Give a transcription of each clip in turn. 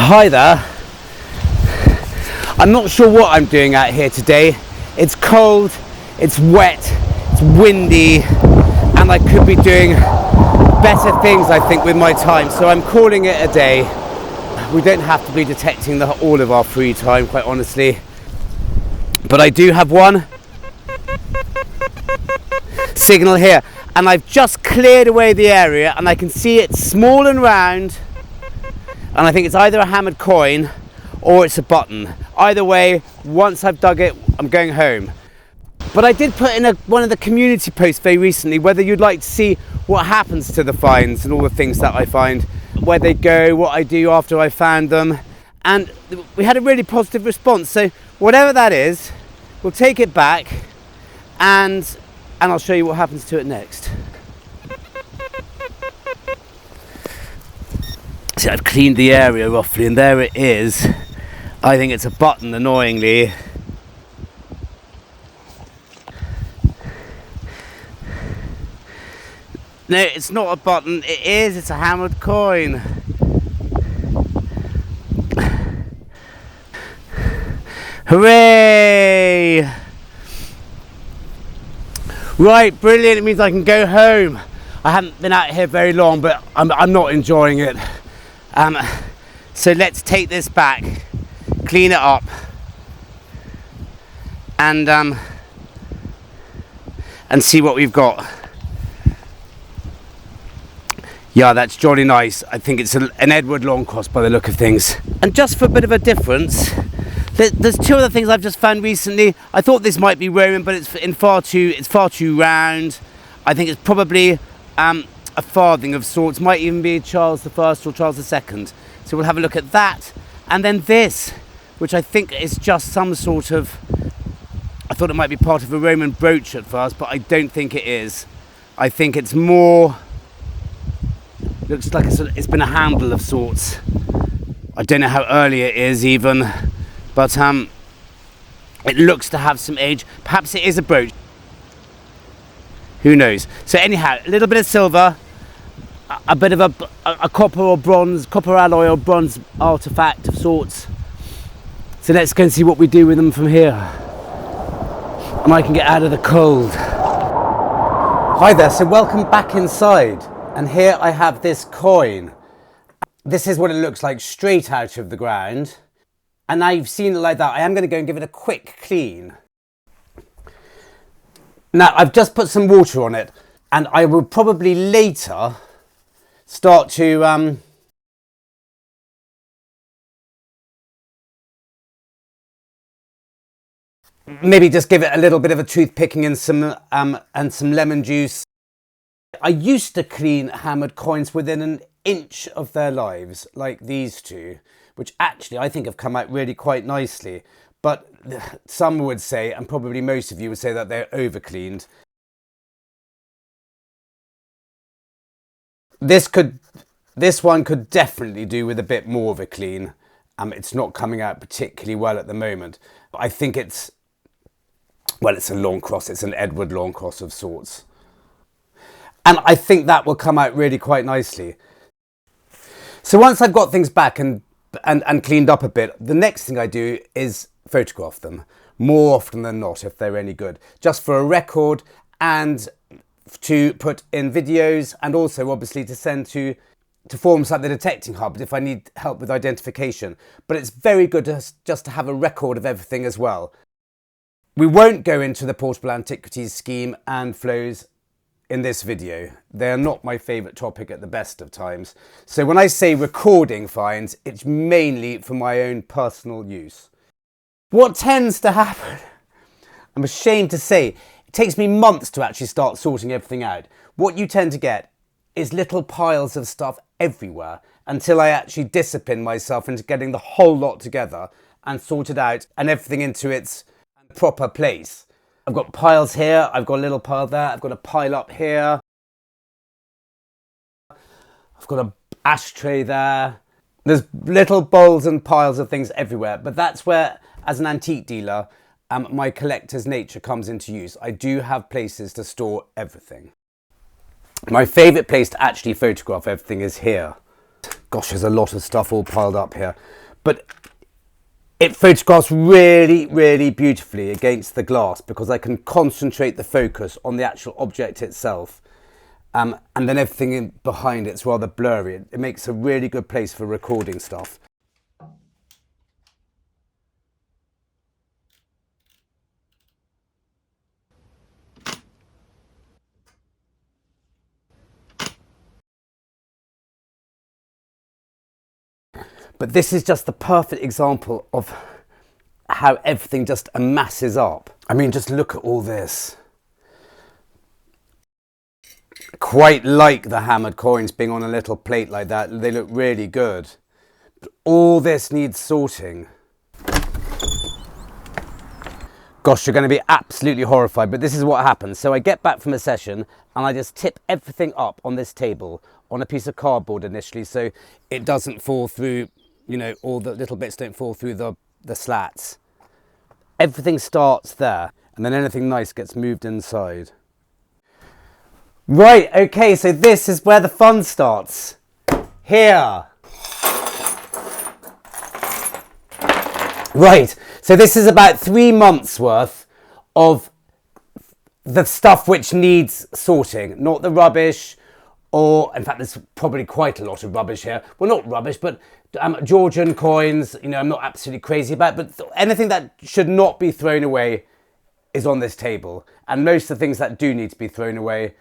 Hi there. I'm not sure what I'm doing out here today. It's cold, it's wet, it's windy, and I could be doing better things, I think, with my time. So I'm calling it a day. We don't have to be detecting all of our free time, quite honestly. But I do have one signal here, and I've just cleared away the area, and I can see it's small and round. And I think it's either a hammered coin or it's a button. Either way, once I've dug it, I'm going home. But I did put in one of the community posts very recently whether you'd like to see what happens to the finds and all the things that I find, where they go, what I do after I found them. And we had a really positive response. So whatever that is, we'll take it back and I'll show you what happens to it next. See, I've cleaned the area roughly, and there it is. I think it's a button, annoyingly. No, it's not a button. It's a hammered coin. Hooray! Right, brilliant. It means I can go home. I haven't been out here very long, but I'm not enjoying it. So let's take this back, clean it up, and see what we've got. Yeah, that's jolly nice. I think it's an Edward Longcross by the look of things. And just for a bit of a difference, there's two other things I've just found recently. I thought this might be Roman, but it's far too round. I think it's probably a farthing of sorts, might even be Charles I or Charles II. So we'll have a look at that. And then this, which I think is just some sort of, I thought it might be part of a Roman brooch at first, but I don't think it is. I think it's more, looks like it's been a handle of sorts. I don't know how early it is even, but it looks to have some age. Perhaps it is a brooch. Who knows? So anyhow, a little bit of silver, a bit of a copper or bronze, copper alloy or bronze artifact of sorts. So let's go and see what we do with them from here. And I can get out of the cold. Hi there, so welcome back inside. And here I have this coin. This is what it looks like straight out of the ground. And now you've seen it like that, I am going to go and give it a quick clean. Now, I've just put some water on it, and I will probably later start to maybe just give it a little bit of a toothpicking and some lemon juice. I used to clean hammered coins within an inch of their lives, like these two, which actually I think have come out really quite nicely. But some would say, and probably most of you would say, that they're over cleaned. This one could definitely do with a bit more of a clean. It's not coming out particularly well at the moment. But I think it's a Longcross. It's an Edward Longcross of sorts. And I think that will come out really quite nicely. So once I've got things back and cleaned up a bit, the next thing I do is photograph them more often than not if they're any good, just for a record and to put in videos, and also obviously to send to forums like the Detecting Hub if I need help with identification. But it's very good just to have a record of everything as well. We won't go into the portable antiquities scheme and flows in this video. They're not my favourite topic at the best of times. So when I say recording finds, it's mainly for my own personal use. What tends to happen, I'm ashamed to say, it takes me months to actually start sorting everything out. What you tend to get is little piles of stuff everywhere until I actually discipline myself into getting the whole lot together and sort it out and everything into its proper place. I've got piles here, I've got a little pile there, I've got a pile up here. I've got an ashtray there. There's little bowls and piles of things everywhere, but that's where, as an antique dealer, my collector's nature comes into use. I do have places to store everything. My favourite place to actually photograph everything is here. Gosh, there's a lot of stuff all piled up here. But it photographs really, really beautifully against the glass because I can concentrate the focus on the actual object itself. And then everything behind it's rather blurry. It makes a really good place for recording stuff. But this is just the perfect example of how everything just amasses up. I mean, just look at all this. Quite like the hammered coins being on a little plate like that. They look really good. But all this needs sorting. Gosh, you're going to be absolutely horrified, but this is what happens. So I get back from a session and I just tip everything up on this table on a piece of cardboard initially so it doesn't fall through. You know, all the little bits don't fall through the slats. Everything starts there, and then anything nice gets moved inside. Right, okay, so this is where the fun starts. Here. Right, so this is about 3 months worth of the stuff which needs sorting, not the rubbish. Or, in fact, there's probably quite a lot of rubbish here. Well, not rubbish, but Georgian coins, you know, I'm not absolutely crazy about, but anything that should not be thrown away is on this table. And most of the things that do need to be thrown away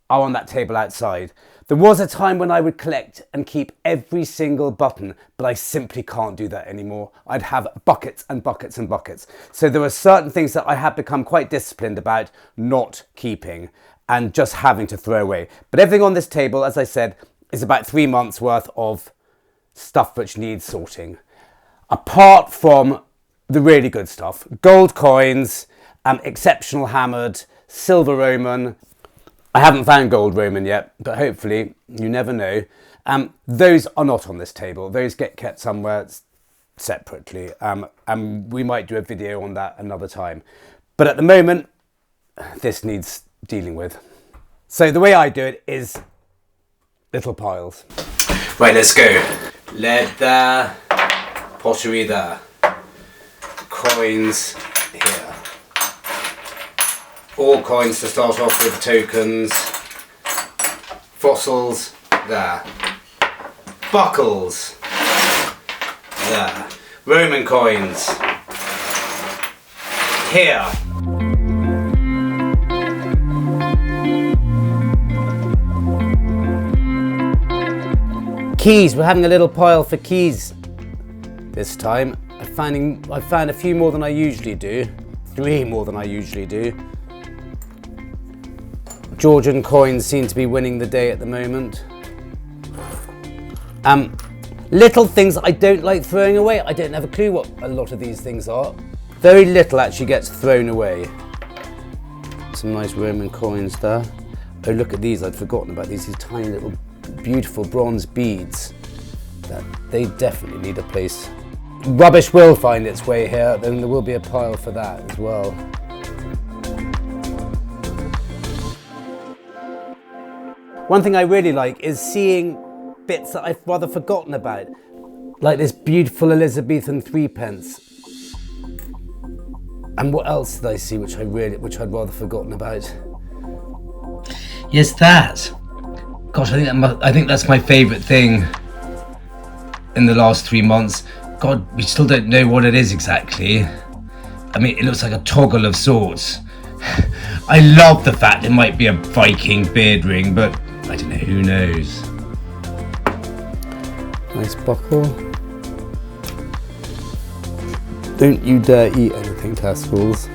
are on that table outside. There was a time when I would collect and keep every single button, but I simply can't do that anymore. I'd have buckets and buckets and buckets. So there are certain things that I have become quite disciplined about not keeping and just having to throw away. But everything on this table, as I said, is about 3 months worth of stuff which needs sorting. Apart from the really good stuff, gold coins, exceptional hammered, silver Roman. I haven't found gold Roman yet, but hopefully, you never know. Those are not on this table. Those get kept somewhere separately. And we might do a video on that another time. But at the moment, this needs dealing with. So the way I do it is little piles. Right, let's go. Lead there, pottery there, coins here. All coins to start off with, tokens, fossils there, buckles there, Roman coins here. Keys, we're having a little pile for keys this time. I found a few more than I usually do. 3 more than I usually do. Georgian coins seem to be winning the day at the moment. Little things I don't like throwing away. I don't have a clue what a lot of these things are. Very little actually gets thrown away. Some nice Roman coins there. Oh, look at these, I'd forgotten about these tiny little beautiful bronze beads. They definitely need a place. Rubbish will find its way here, then there will be a pile for that as well. One thing I really like is seeing bits that I've rather forgotten about, like this beautiful Elizabethan 3p. And what else did I see which I'd rather forgotten about? Yes, that. Gosh, I think that's my favourite thing in the last 3 months. God, we still don't know what it is exactly. I mean, it looks like a toggle of sorts. I love the fact it might be a Viking beard ring, but I don't know, who knows. Nice buckle. Don't you dare eat anything, Taskfuls.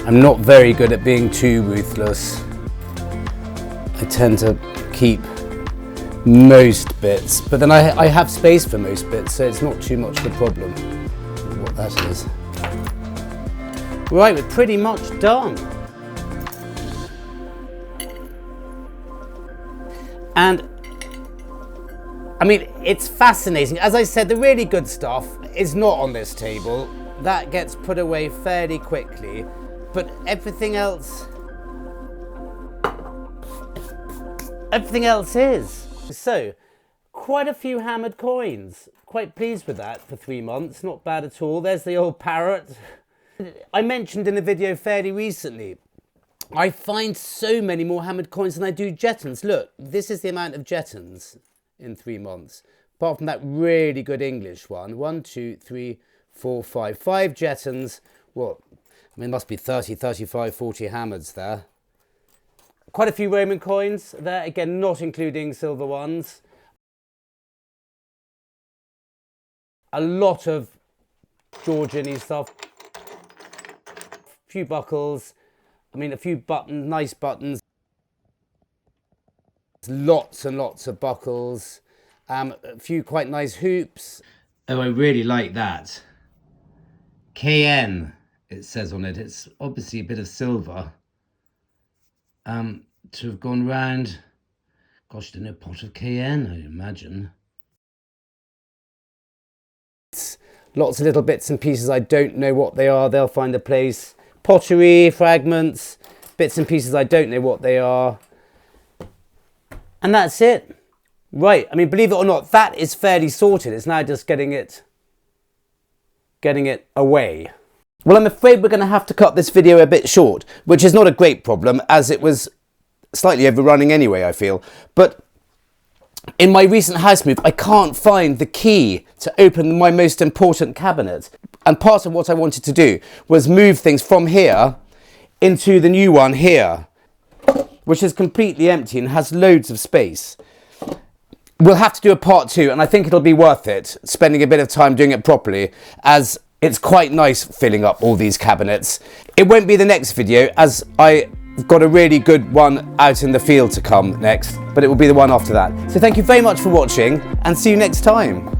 I'm not very good at being too ruthless. I tend to keep most bits, but then I have space for most bits, so it's not too much of a problem. What that is. Right, we're pretty much done. And I mean, it's fascinating. As I said, the really good stuff is not on this table. That gets put away fairly quickly. but everything else is. So, quite a few hammered coins. Quite pleased with that for 3 months. Not bad at all. There's the old parrot. I mentioned in a video fairly recently, I find so many more hammered coins than I do jettons. Look, this is the amount of jettons in 3 months. Apart from that really good English one. 1, 2, 3, 4, 5. 5 jettons. What? I mean, it must be 30, 35, 40 hammers there. Quite a few Roman coins there. Again, not including silver ones. A lot of Georgian-y stuff. A few buckles. I mean, a few buttons, nice buttons. Lots and lots of buckles. A few quite nice hoops. Oh, I really like that. KN, it says on it. It's obviously a bit of silver. To have gone round, gosh, in a pot of KN, I imagine. Lots of little bits and pieces. I don't know what they are. They'll find a place. Pottery, fragments, bits and pieces. I don't know what they are. And that's it. Right. I mean, believe it or not, that is fairly sorted. It's now just getting it away. Well, I'm afraid we're going to have to cut this video a bit short, which is not a great problem as it was slightly overrunning anyway, I feel. But in my recent house move, I can't find the key to open my most important cabinet. And part of what I wanted to do was move things from here into the new one here, which is completely empty and has loads of space. We'll have to do a part 2, and I think it'll be worth it, spending a bit of time doing it properly, as it's quite nice filling up all these cabinets. It won't be the next video, as I've got a really good one out in the field to come next, but it will be the one after that. So thank you very much for watching, and see you next time.